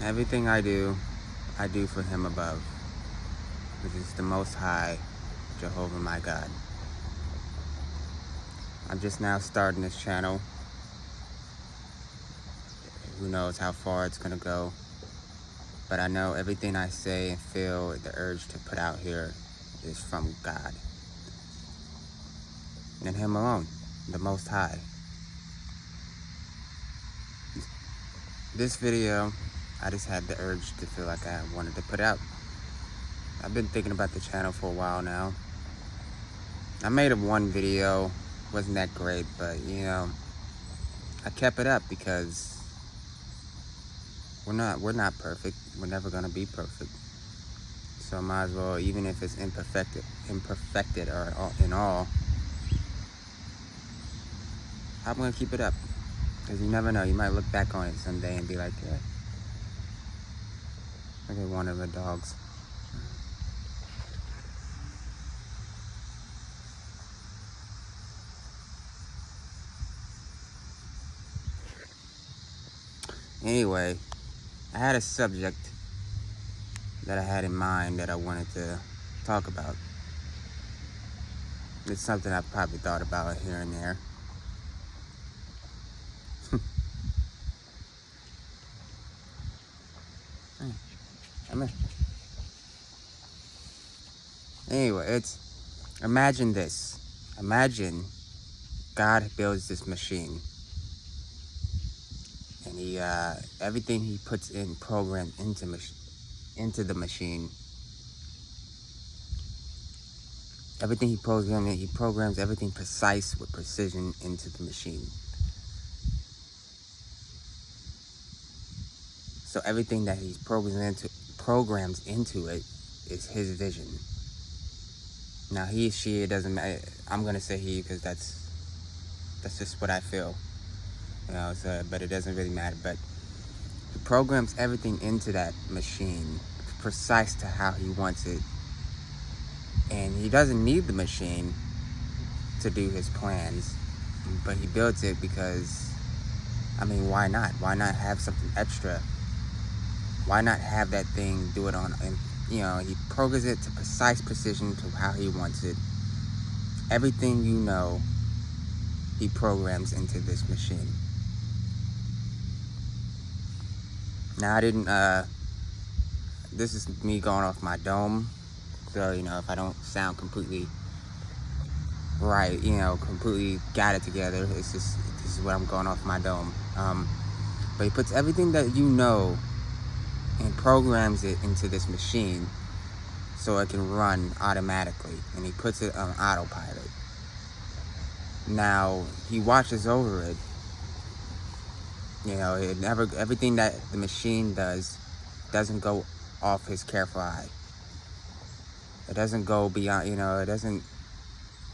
Everything I do for him above, which is the Most High, Jehovah my God. I'm just now starting this channel. Who knows how far it's gonna go. But I know everything I say and feel the urge to put out here is from God. And Him alone, the Most High. This video, I just had the urge to feel like I wanted to put out. I've been thinking about the channel for a while now. I made one video, wasn't that great, but you know, I kept it up because we're not perfect. We're never gonna be perfect. So I might as well, even if it's imperfected or in all, I'm gonna keep it up. Because you never know, you might look back on it someday and be like, yeah, look at one of the dogs. Anyway, I had a subject that I had in mind that I wanted to talk about. It's something I've probably thought about here and there. Hey, come here. Anyway, imagine this. Imagine God builds this machine. And he, everything he puts in programmed into the machine. Everything he programs everything precise with precision into the machine. So everything that he programs into it is his vision. Now he, she, it doesn't matter. I'm gonna say he because that's just what I feel. You know, so, but it doesn't really matter. But he programs everything into that machine, precise to how he wants it. And he doesn't need the machine to do his plans, but he builds it because, I mean, why not? Why not have something extra? Why not have that thing do it on, and you know, he programs it to precise precision to how he wants it. Everything you know, he programs into this machine. Now I didn't, this is me going off my dome. So, you know, if I don't sound completely right, you know, completely got it together, it's just, this is what I'm going off my dome. But he puts everything that you know and programs it into this machine so it can run automatically. And he puts it on autopilot. Now, he watches over it. You know, everything that the machine does doesn't go off his careful eye. It doesn't go beyond, you know,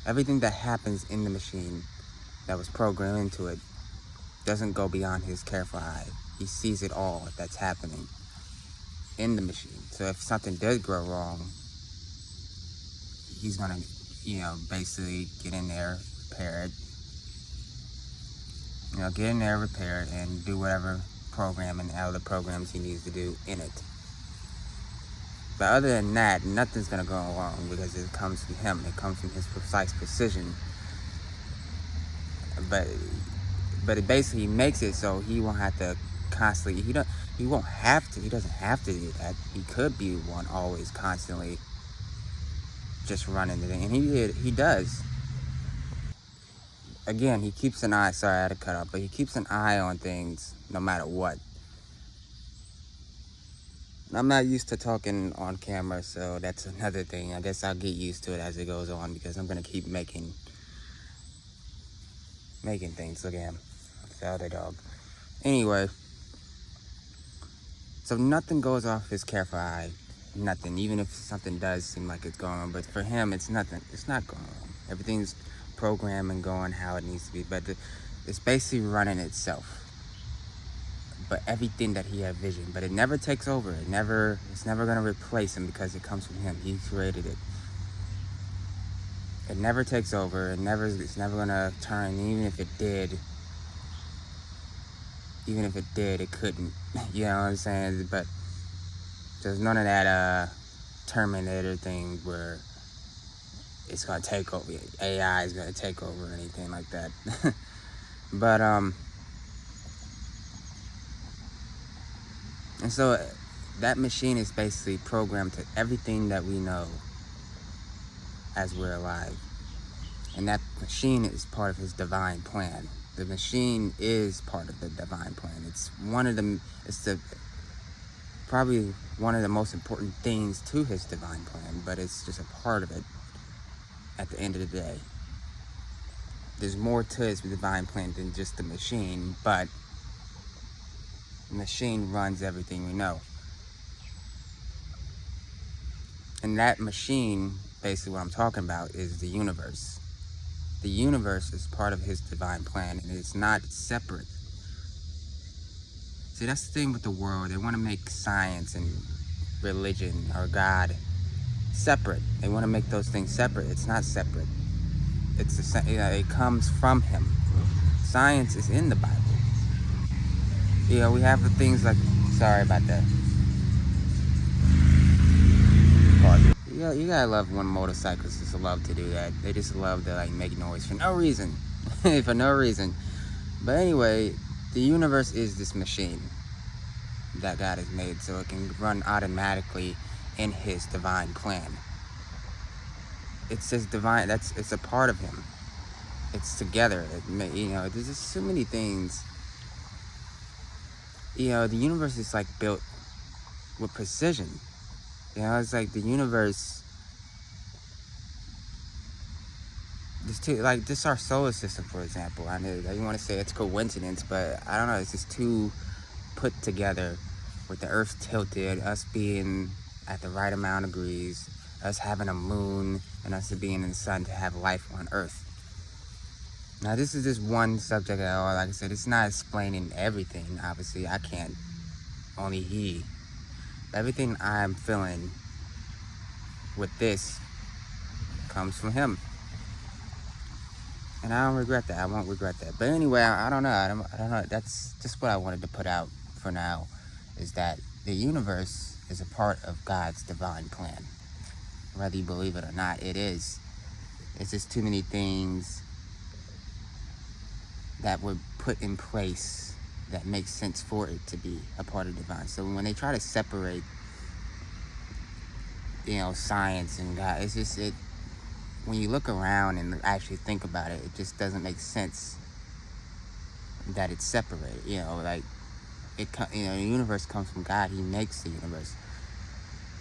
everything that happens in the machine that was programmed into it doesn't go beyond his careful eye. He sees it all that's happening in the machine. So if something does go wrong, he's gonna, you know, basically get in there, repair it. You know, get in there, repair it, and do whatever programming, other programs he needs to do in it. But other than that, nothing's gonna go wrong because it comes from him. It comes from his precise precision. But it basically makes it so he won't have to constantly. He won't have to. He doesn't have to do that. He could be one always constantly just running the thing, and he does. Again, he keeps an eye. Sorry, I had to cut off, but he keeps an eye on things no matter what. I'm not used to talking on camera, so that's another thing. I guess I'll get used to it as it goes on because I'm gonna keep making things. Look at him, the other dog. Anyway, so nothing goes off his careful eye. Nothing, even if something does seem like it's going on. But for him, it's nothing. It's not going on. Everything's programmed and going how it needs to be. But it's basically running itself. But everything that he had vision, but it never takes over. It's never gonna replace him because it comes from him. He created it. It never takes over. It's never gonna turn. Even if it did, Even if it did, it couldn't. You know what I'm saying? But there's none of that Terminator thing where it's gonna take over. AI is gonna take over or anything like that. But and so that machine is basically programmed to everything that we know as we're alive. And that machine is part of his divine plan. The machine is part of the divine plan. It's probably one of the most important things to his divine plan, but it's just a part of it at the end of the day. There's more to his divine plan than just the machine, but the machine runs everything we know. And that machine, basically what I'm talking about, is the universe. The universe is part of his divine plan, and it's not separate. See, that's the thing with the world. They want to make science and religion or God separate. They want to make those things separate. It's not separate. It's it comes from him. Science is in the Bible. We have the things like, sorry about that. Pause. You gotta love when motorcyclists just love to do that. They just love to like make noise for no reason. For no reason. But anyway, the universe is this machine that God has made so it can run automatically in his divine plan. It's his divine, it's a part of him. It's together. There's just so many things. The universe is like built with precision. It's like the universe, this our solar system, for example. I know you want to say it's coincidence, but I don't know. It's just too put together with the Earth tilted, us being at the right amount of degrees, us having a moon, and us being in the sun to have life on Earth. Now, this is just one subject at all. Like I said, it's not explaining everything. Obviously, I can't. Only he. Everything I'm feeling with this comes from him. And I don't regret that. I won't regret that. But anyway, I don't know. I don't know. That's just what I wanted to put out for now, is that the universe is a part of God's divine plan. Whether you believe it or not, it is. It's just too many things that were put in place that makes sense for it to be a part of divine. So when they try to separate, science and God, it's just when you look around and actually think about it, it just doesn't make sense that it's separated. The universe comes from God. He makes the universe.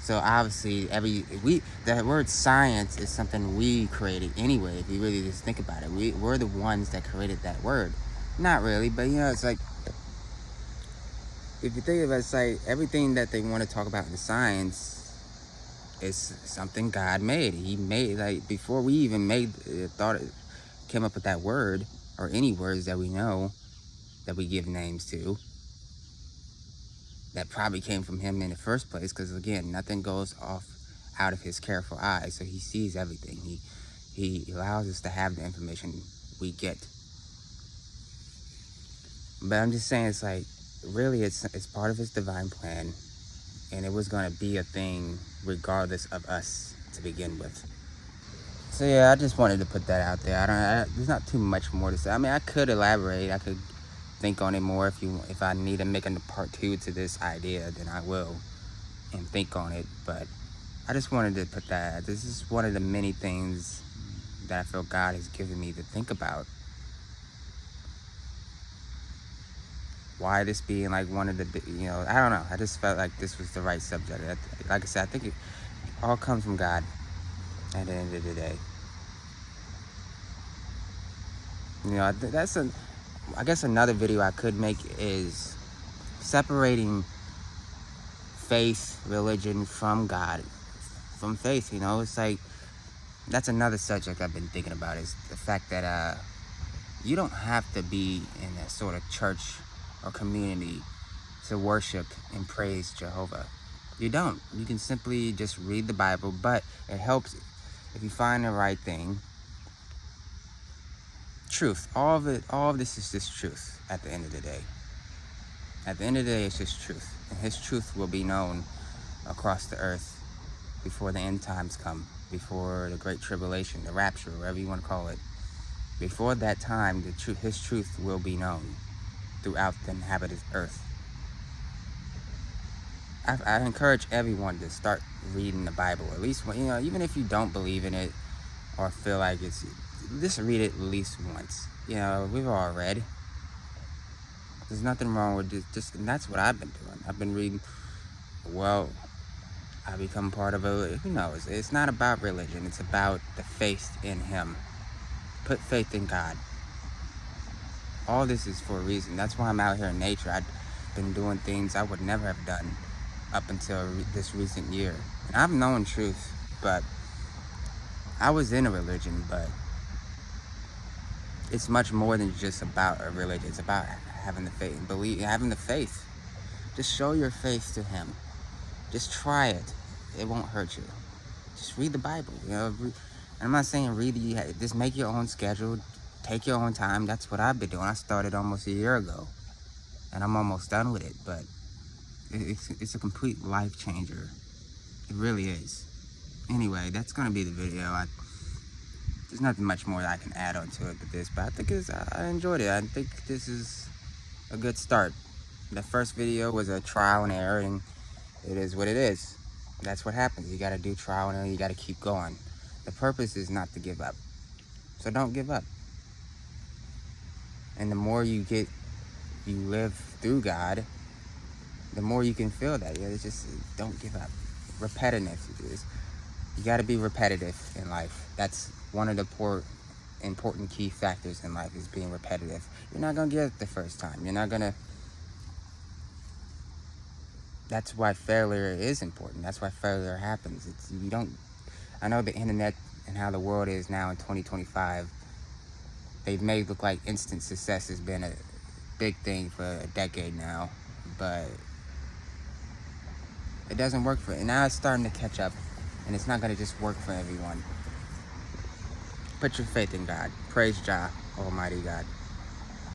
So obviously, the word science is something we created anyway. If you really just think about it, we're the ones that created that word. Not really, but it's like, if you think of it, it's like everything that they want to talk about in science is something God made. He made, like, before we even came up with that word, or any words that we know that we give names to, that probably came from him in the first place, because again, nothing goes out of his careful eye, so he sees everything. He allows us to have the information we get. But I'm just saying, it's like, really, it's part of his divine plan, and it was going to be a thing regardless of us to begin with. So yeah, I just wanted to put that out there. There's not too much more to say. I mean, I could elaborate. I could think on it more. If I need to make a part 2 to this idea, then I will, and think on it. But I just wanted to put that. This is one of the many things that I feel God has given me to think about. Why this being like one of the, I don't know. I just felt like this was the right subject. Like I said, I think it all comes from God at the end of the day. I guess another video I could make is separating faith, religion from God, from faith. It's like, that's another subject I've been thinking about, is the fact that you don't have to be in a sort of church or community to worship and praise Jehovah. You don't. You can simply just read the Bible, but it helps if you find the right thing. Truth. All of this is just truth at the end of the day. At the end of the day, it's His truth. And His truth will be known across the earth before the end times come, before the Great Tribulation, the rapture, whatever you want to call it. Before that time, His truth will be known throughout the inhabited earth. I encourage everyone to start reading the Bible, at least, even if you don't believe in it or feel like it's, just read it at least once. We've all read. There's nothing wrong with just, and that's what I've been doing. I've been reading. Well, I become part of who knows? It's not about religion. It's about the faith in Him. Put faith in God. All this is for a reason. That's why I'm out here in nature. I've been doing things I would never have done up until this recent year. And I've known truth, but I was in a religion, but it's much more than just about a religion. It's about having the faith and having the faith. Just show your faith to Him. Just try it. It won't hurt you. Just read the Bible. I'm not saying read it. Just make your own schedule. Take your own time. That's what I've been doing. I started almost a year ago, and I'm almost done with it. But it's a complete life changer. It really is. Anyway, that's gonna be the video. There's nothing much more that I can add on to it but this. But I think I enjoyed it. I think this is a good start. The first video was a trial and error, and it is what it is. That's what happens. You gotta do trial and error. You gotta keep going. The purpose is not to give up. So don't give up. And the more you live through God, the more you can feel that. It's just, don't give up. Repetitive. You got to be repetitive in life. That's one of the important key factors in life, is being repetitive. You're not going to get it the first time. You're not going to. That's why failure is important. That's why failure happens. I know the internet and how the world is now in 2025, they've made it look like instant success has been a big thing for a decade now, but it doesn't work for it. And now it's starting to catch up, and it's not going to just work for everyone. Put your faith in God. Praise Jah, Almighty God.